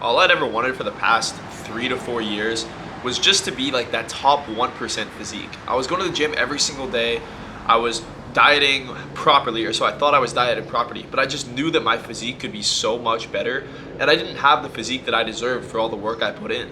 All I'd ever wanted for the past 3 to 4 years was just to be like that top 1% physique. I was going to the gym every single day. I was dieting properly, or so I thought I was dieting properly, but I just knew that my physique could be so much better, and I didn't have the physique that I deserved for all the work I put in.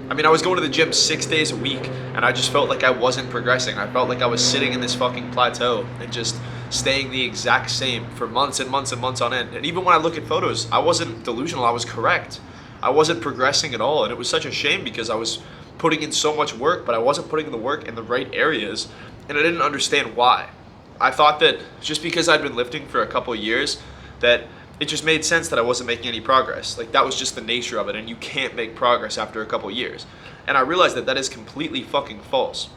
I mean, I was going to the gym 6 days a week, and I just felt like I wasn't progressing. I felt like I was sitting in this fucking plateau and just staying the exact same for months and months and months on end. And even when I look at photos, I wasn't delusional, I was correct. I wasn't progressing at all, and it was such a shame because I was putting in so much work, but I wasn't putting in the work in the right areas, and I didn't understand why. I thought that just because I'd been lifting for a couple of years, that it just made sense that I wasn't making any progress. Like, that was just the nature of it, and you can't make progress after a couple of years. And I realized that that is completely fucking false.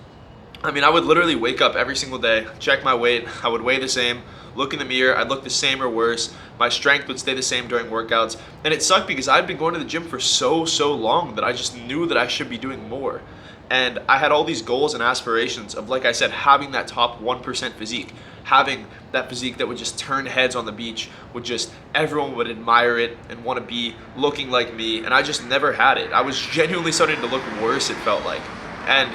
I mean, I would literally wake up every single day, check my weight, I would weigh the same, look in the mirror, I'd look the same or worse, my strength would stay the same during workouts, and it sucked because I'd been going to the gym for so long that I just knew that I should be doing more. And I had all these goals and aspirations of, like I said, having that top 1% physique, having that physique that would just turn heads on the beach, everyone would admire it and want to be looking like me, and I just never had it. I was genuinely starting to look worse, it felt like. And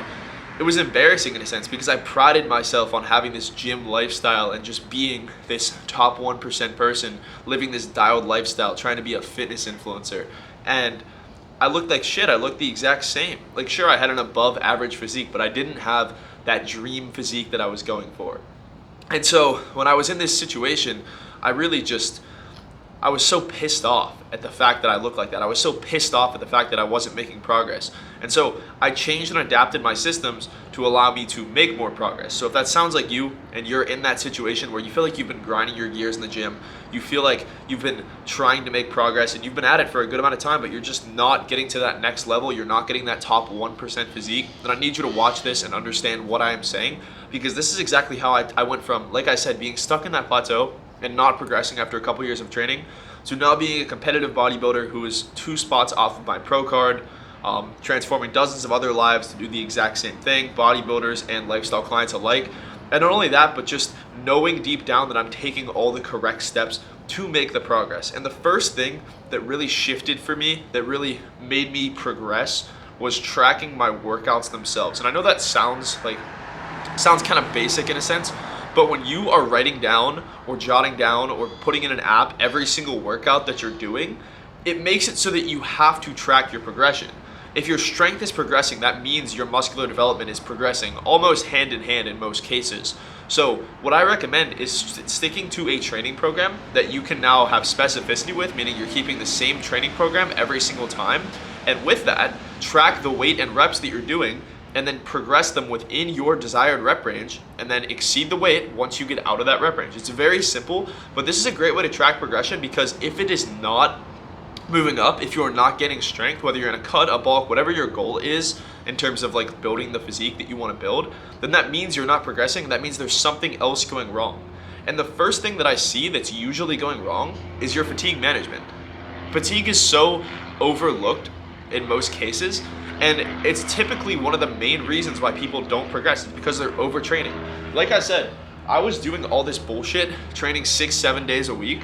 it was embarrassing in a sense because I prided myself on having this gym lifestyle and just being this top 1% person, living this dialed lifestyle, trying to be a fitness influencer. And I looked like shit. I looked the exact same. Like, sure, I had an above average physique, but I didn't have that dream physique that I was going for. And so when I was in this situation, I was so pissed off at the fact that I looked like that. I was so pissed off at the fact that I wasn't making progress. And so I changed and adapted my systems to allow me to make more progress. So if that sounds like you and you're in that situation where you feel like you've been grinding your gears in the gym, you feel like you've been trying to make progress and you've been at it for a good amount of time, but you're just not getting to that next level, you're not getting that top 1% physique, then I need you to watch this and understand what I am saying, because this is exactly how I went from, like I said, being stuck in that plateau and not progressing after a couple years of training, to now being a competitive bodybuilder who is 2 spots off of my pro card, transforming dozens of other lives to do the exact same thing, bodybuilders and lifestyle clients alike. And not only that, but just knowing deep down that I'm taking all the correct steps to make the progress. And the first thing that really shifted for me, that really made me progress, was tracking my workouts themselves. And I know that sounds kind of basic in a sense, but when you are writing down or jotting down or putting in an app every single workout that you're doing, it makes it so that you have to track your progression. If your strength is progressing, that means your muscular development is progressing almost hand in hand in most cases. So what I recommend is sticking to a training program that you can now have specificity with, meaning you're keeping the same training program every single time. And with that, track the weight and reps that you're doing, and then progress them within your desired rep range, and then exceed the weight once you get out of that rep range. It's very simple, but this is a great way to track progression, because if it is not moving up, if you're not getting strength, whether you're in a cut, a bulk, whatever your goal is in terms of like building the physique that you want to build, then that means you're not progressing. That means there's something else going wrong. And the first thing that I see that's usually going wrong is your fatigue management. Fatigue is so overlooked in most cases, and it's typically one of the main reasons why people don't progress. It's because they're overtraining. Like I said, I was doing all this bullshit, training 6-7 days a week.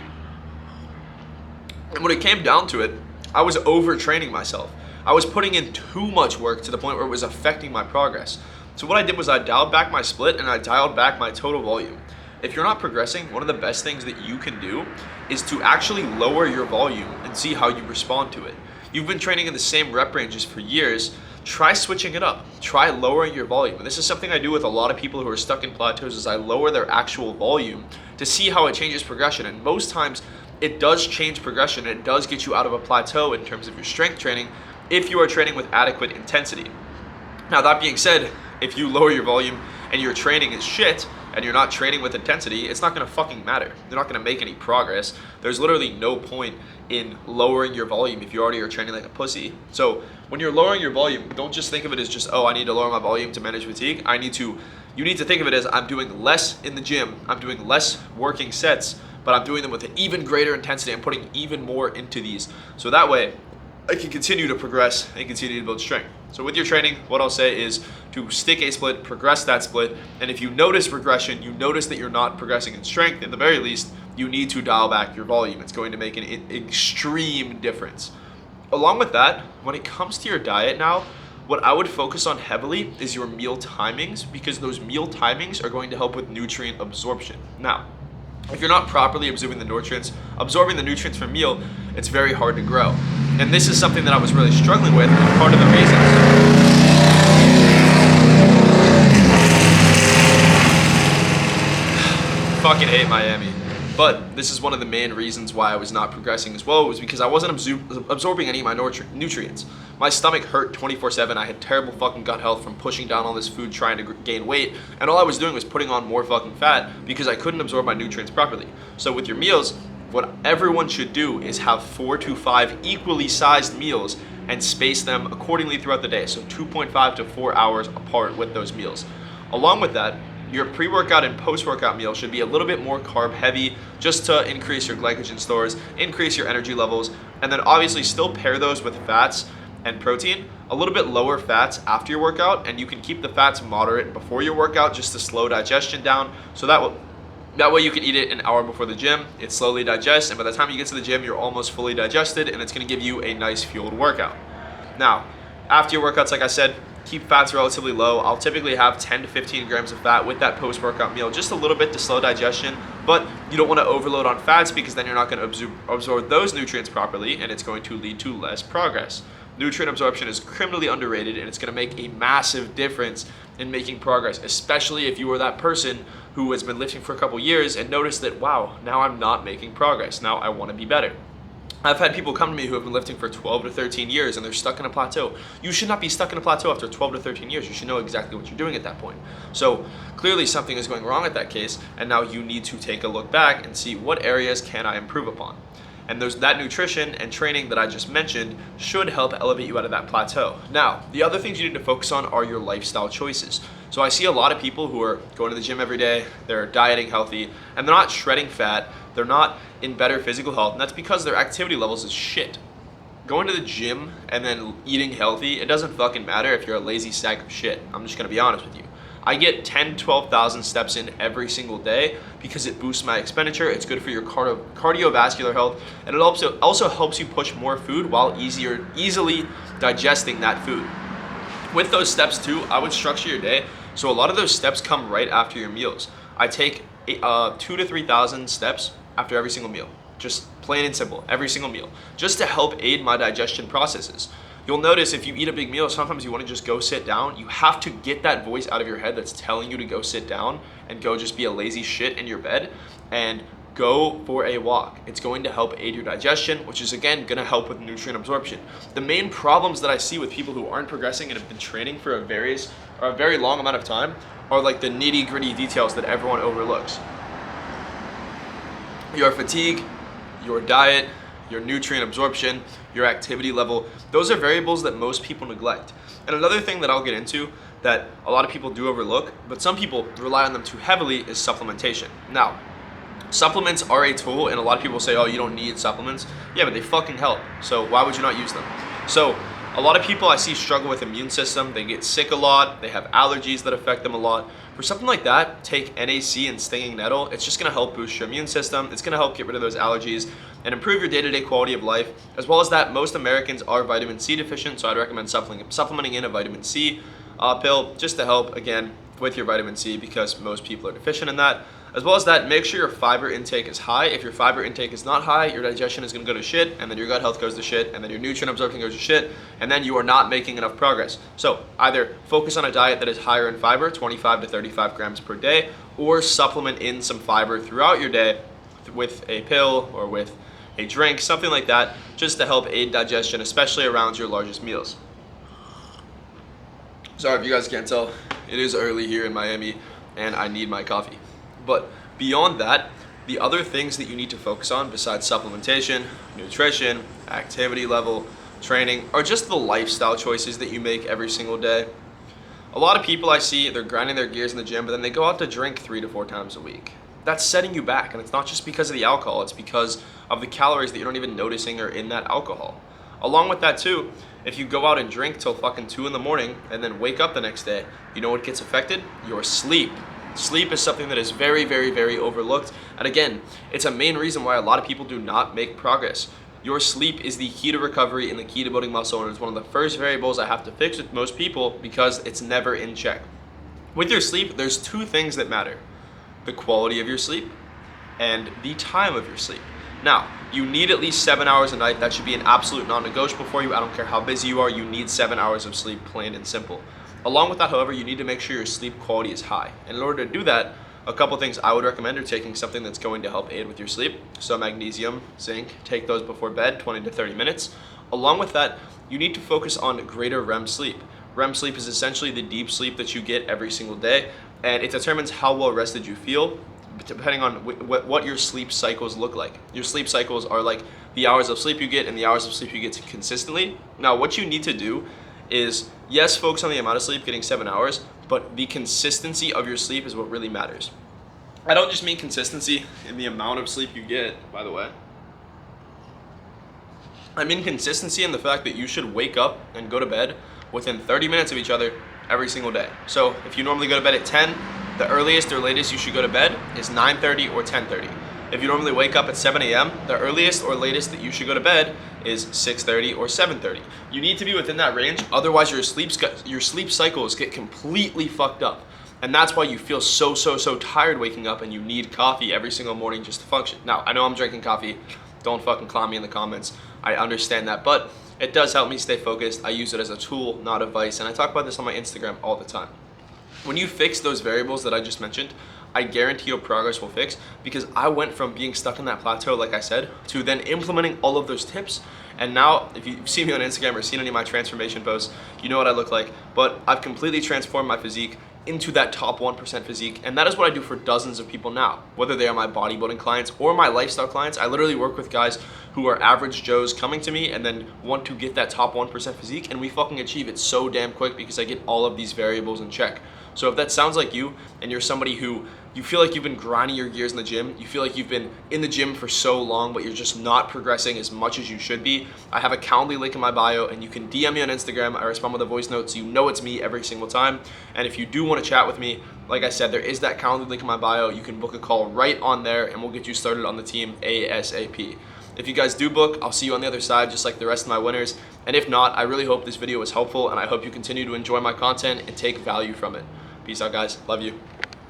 And when it came down to it, I was overtraining myself. I was putting in too much work to the point where it was affecting my progress. So what I did was I dialed back my split and I dialed back my total volume. If you're not progressing, one of the best things that you can do is to actually lower your volume and see how you respond to it. You've been training in the same rep ranges for years. Try switching it up. Try lowering your volume. And this is something I do with a lot of people who are stuck in plateaus, is I lower their actual volume to see how it changes progression. And most times it does change progression. It does get you out of a plateau in terms of your strength training if you are training with adequate intensity. Now, that being said, if you lower your volume and your training is shit and you're not training with intensity, it's not gonna fucking matter. You're not gonna make any progress. There's literally no point in lowering your volume if you already are training like a pussy. So when you're lowering your volume, don't just think of it as just, oh, I need to lower my volume to manage fatigue. You need to think of it as, I'm doing less in the gym, I'm doing less working sets, but I'm doing them with an even greater intensity. I'm putting even more into these. So that way, I can continue to progress and continue to build strength. So with your training, what I'll say is to stick a split, progress that split, and if you notice regression, you notice that you're not progressing in strength, at the very least, you need to dial back your volume. It's going to make an extreme difference. Along with that, when it comes to your diet now, what I would focus on heavily is your meal timings, because those meal timings are going to help with nutrient absorption. Now, if you're not properly absorbing the nutrients from meal, it's very hard to grow. And this is something that I was really struggling with, and part of the reasons. Fucking hate Miami. But this is one of the main reasons why I was not progressing as well, was because I wasn't absorbing any of my nutrients. My stomach hurt 24/7. I had terrible fucking gut health from pushing down all this food trying to gain weight, and all I was doing was putting on more fucking fat because I couldn't absorb my nutrients properly. So with your meals, what everyone should do is have 4 to 5 equally sized meals and space them accordingly throughout the day. So 2.5 to 4 hours apart with those meals. Along with that, your pre-workout and post-workout meal should be a little bit more carb heavy, just to increase your glycogen stores, increase your energy levels, and then obviously still pair those with fats and protein, a little bit lower fats after your workout, and you can keep the fats moderate before your workout just to slow digestion down. So that way you can eat it an hour before the gym, it slowly digests, and by the time you get to the gym, you're almost fully digested, and it's gonna give you a nice fueled workout. Now, after your workouts, like I said, keep fats relatively low. I'll typically have 10 to 15 grams of fat with that post-workout meal, just a little bit to slow digestion, but you don't want to overload on fats because then you're not going to absorb those nutrients properly, and it's going to lead to less progress. Nutrient absorption is criminally underrated, and it's going to make a massive difference in making progress, especially if you are that person who has been lifting for a couple years and noticed that, wow, now I'm not making progress. Now I want to be better. I've had people come to me who have been lifting for 12 to 13 years and they're stuck in a plateau. You should not be stuck in a plateau after 12 to 13 years. You should know exactly what you're doing at that point. So clearly something is going wrong at that case, and now you need to take a look back and see what areas can I improve upon. And that nutrition and training that I just mentioned should help elevate you out of that plateau. Now, the other things you need to focus on are your lifestyle choices. So I see a lot of people who are going to the gym every day, they're dieting healthy, and they're not shredding fat, they're not in better physical health, and that's because their activity levels is shit. Going to the gym and then eating healthy, it doesn't fucking matter if you're a lazy sack of shit. I'm just gonna be honest with you. I get 10, 12,000 steps in every single day because it boosts my expenditure, it's good for your cardiovascular health, and it also helps you push more food while easily digesting that food. With those steps too, I would structure your day so a lot of those steps come right after your meals. I take 2,000 to 3,000 steps after every single meal. Just plain and simple, every single meal, just to help aid my digestion processes. You'll notice if you eat a big meal, sometimes you want to just go sit down. You have to get that voice out of your head that's telling you to go sit down and go just be a lazy shit in your bed and go for a walk. It's going to help aid your digestion, which is again going to help with nutrient absorption. The main problems that I see with people who aren't progressing and have been training for a very long amount of time are like the nitty gritty details that everyone overlooks. Your fatigue, your diet, your nutrient absorption, your activity level, those are variables that most people neglect. And another thing that I'll get into that a lot of people do overlook, but some people rely on them too heavily, is supplementation. Now, supplements are a tool, and a lot of people say, oh, you don't need supplements. Yeah, but they fucking help. So why would you not use them? So a lot of people I see struggle with immune system. They get sick a lot. They have allergies that affect them a lot. For something like that, take NAC and stinging nettle. It's just going to help boost your immune system. It's going to help get rid of those allergies and improve your day-to-day quality of life. As well as that, most Americans are vitamin C deficient, so I'd recommend supplementing in a vitamin C pill just to help, again, with your vitamin C, because most people are deficient in that. As well as that, make sure your fiber intake is high. If your fiber intake is not high, your digestion is going to go to shit, and then your gut health goes to shit, and then your nutrient absorption goes to shit, and then you are not making enough progress. So either focus on a diet that is higher in fiber, 25 to 35 grams per day, or supplement in some fiber throughout your day with a pill or with a drink, something like that, just to help aid digestion, especially around your largest meals. Sorry if you guys can't tell, it is early here in Miami, and I need my coffee. But beyond that, the other things that you need to focus on besides supplementation, nutrition, activity level, training, are just the lifestyle choices that you make every single day. A lot of people I see, they're grinding their gears in the gym, but then they go out to drink 3 to 4 times a week. That's setting you back, and it's not just because of the alcohol, it's because of the calories that you're not even noticing are in that alcohol. Along with that too, if you go out and drink till fucking 2 in the morning and then wake up the next day, you know what gets affected? Your sleep. Sleep is something that is very, very, very overlooked. And again, it's a main reason why a lot of people do not make progress. Your sleep is the key to recovery and the key to building muscle, and it's one of the first variables I have to fix with most people because it's never in check. With your sleep, there's two things that matter: the quality of your sleep and the time of your sleep. Now, you need at least 7 hours a night. That should be an absolute non-negotiable for you. I don't care how busy you are, you need 7 hours of sleep, plain and simple. Along with that, however, you need to make sure your sleep quality is high. And in order to do that, a couple things I would recommend are taking something that's going to help aid with your sleep. So magnesium, zinc, take those before bed, 20 to 30 minutes. Along with that, you need to focus on greater REM sleep. REM sleep is essentially the deep sleep that you get every single day, and it determines how well rested you feel depending on what your sleep cycles look like. Your sleep cycles are like the hours of sleep you get and the hours of sleep you get consistently. Now, what you need to do is, yes, focus on the amount of sleep, getting 7 hours, but the consistency of your sleep is what really matters. I don't just mean consistency in the amount of sleep you get, by the way. I mean consistency in the fact that you should wake up and go to bed within 30 minutes of each other every single day. So if you normally go to bed at 10, the earliest or latest you should go to bed is 9:30 or 10:30. If you normally wake up at 7 a.m., the earliest or latest that you should go to bed is 6:30 or 7:30. You need to be within that range, otherwise your sleep cycles get completely fucked up. And that's why you feel so tired waking up and you need coffee every single morning just to function. Now, I know I'm drinking coffee. Don't fucking clown me in the comments. I understand that, but it does help me stay focused. I use it as a tool, not a vice, and I talk about this on my Instagram all the time. When you fix those variables that I just mentioned, I guarantee your progress will fix, because I went from being stuck in that plateau, like I said, to then implementing all of those tips. And now, if you've seen me on Instagram or seen any of my transformation posts, you know what I look like. But I've completely transformed my physique into that top 1% physique, and that is what I do for dozens of people now. Whether they are my bodybuilding clients or my lifestyle clients, I literally work with guys who are average Joes coming to me and then want to get that top 1% physique, and we fucking achieve it so damn quick because I get all of these variables in check. So if that sounds like you, and you're somebody who you feel like you've been grinding your gears in the gym, you feel like you've been in the gym for so long, but you're just not progressing as much as you should be, I have a Calendly link in my bio, and you can DM me on Instagram. I respond with a voice note, so you know it's me every single time. And if you do want to chat with me, like I said, there is that Calendly link in my bio. You can book a call right on there, and we'll get you started on the team ASAP. If you guys do book, I'll see you on the other side, just like the rest of my winners. And if not, I really hope this video was helpful, and I hope you continue to enjoy my content and take value from it. Peace out, guys. Love you.